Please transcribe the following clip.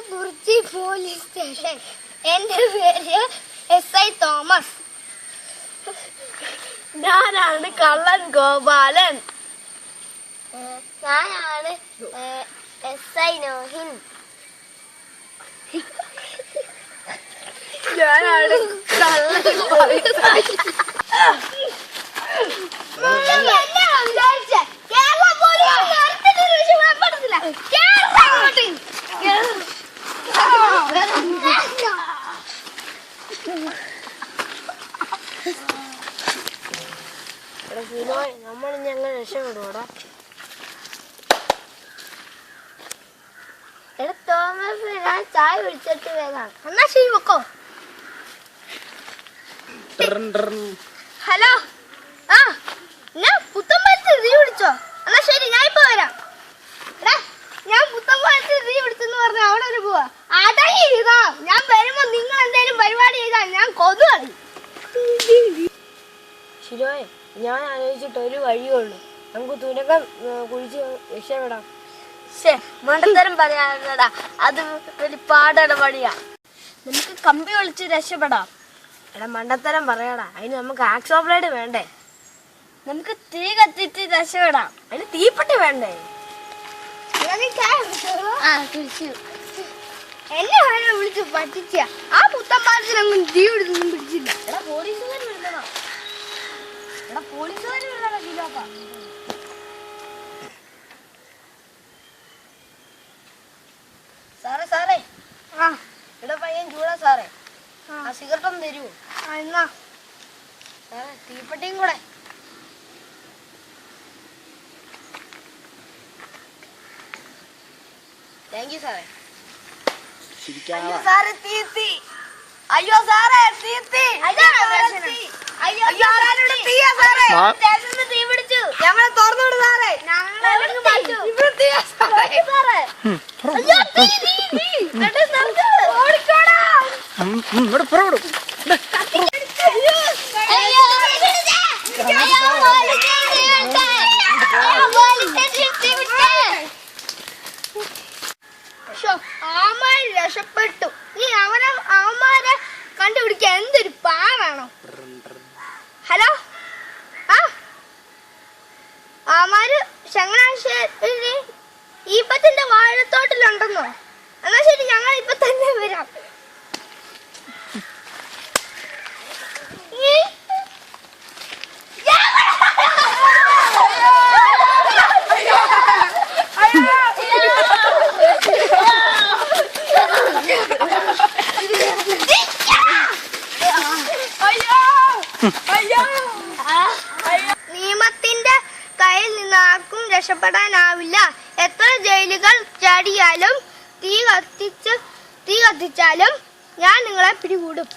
Kurichi police station. എന്റെ പേര് SI Thomas. ഞാനാണ് കള്ളൻ ഗോപാലൻ. ഞാനാണ് SI നോഹിൻ. ഞാനാണ് കള്ളൻ നമ്മൾ ഞങ്ങൾ രക്ഷപ്പെടുവാടാ. തോമസ്, ഞാൻ ചായ വിളിച്ചിട്ട് വേഗം. എന്നാ ശരി, വെക്കോ. ഹലോ, ഞാൻ പുത്തമ്പലത്ത് നീ വിളിച്ചോ? എന്നാ ശരി, ഞാൻ ഇപ്പൊ വരാം. ഞാൻ പുത്തമ്പലത്ത് നീ വിളിച്ചെന്ന് പറഞ്ഞ അവിടെ ഒരു പോവാ. അടങ്ങി ചെയ്തോ. ഞാൻ വരുമ്പോ നിങ്ങൾ എന്തെങ്കിലും പരിപാടി ചെയ്താൽ ഞാൻ കൊതുകളി. ശിരോയെ, ഞാൻ ആലോചിച്ചിട്ട് ഒരു വഴിയുള്ളൂ. നമുക്ക് തുരങ്കം കുഴിച്ച് രക്ഷപ്പെടാം. മണ്ടത്തരം പറയാനടാ, അത് വലിയ പാടാണ് പണിയാ. നമുക്ക് കമ്പി ഒളിച്ച് രക്ഷപ്പെടാം. എടാ മണ്ടത്തരം പറയാടാ, അതിന് നമുക്ക് ആക്സോ ബ്ലേഡ് വേണ്ടേ? നമുക്ക് തീ കത്തിച്ച് രക്ഷപ്പെടാം. അതിന് തീപ്പെട്ടി വേണ്ടേ? എന്നെ ആരോ വിളിച്ച് പറ്റിച്ച. ആ പുത്തമ്പാലത്തിനൊന്നും തീ പിടിച്ചൊന്നും പിടിച്ചില്ല. എടാ പോലീസുകാർ വിളിക്കണോ? എടാ പോലീസുകാർ വിളിക്കണോ? ശിലോക്ക സാറേ എടാ പയ്യൻ ചൂടാ സാറേ. ആ സിഗരറ്റ് ഒന്ന് തരുമോ? എന്നാ സാറേ തീപ്പെട്ടിയും കൂടെ. താങ്ക് യു സാറേ. അയ്യോ സാറേ തീർത്തി. അയ്യോ സാറേ തീർത്തി. തീ പിടിച്ചു. ഞങ്ങളെ തുറന്നുവിട് സാറേ. ആമാര് രക്ഷപ്പെട്ടു. നീ അവന്മാരെ കണ്ടുപിടിക്കാൻ എന്തൊരു പാവാണോ? ഹലോ, ആമാര് ചങ്ങനാശ്ശേരി ഈപ്പത്തിന്റെ വാഴത്തോട്ടിലുണ്ടെന്നോ? എന്നാ ശരി, ഞങ്ങൾ ഇപ്പൊ തന്നെ വരാം. നിയമത്തിന്റെ കയ്യിൽ നിന്ന് ആർക്കും രക്ഷപ്പെടാനാവില്ല. എത്ര ജയിലുകൾ ചാടിയാലും തീ കത്തിച്ചാലും ഞാൻ നിങ്ങളെ പിടികൂടും.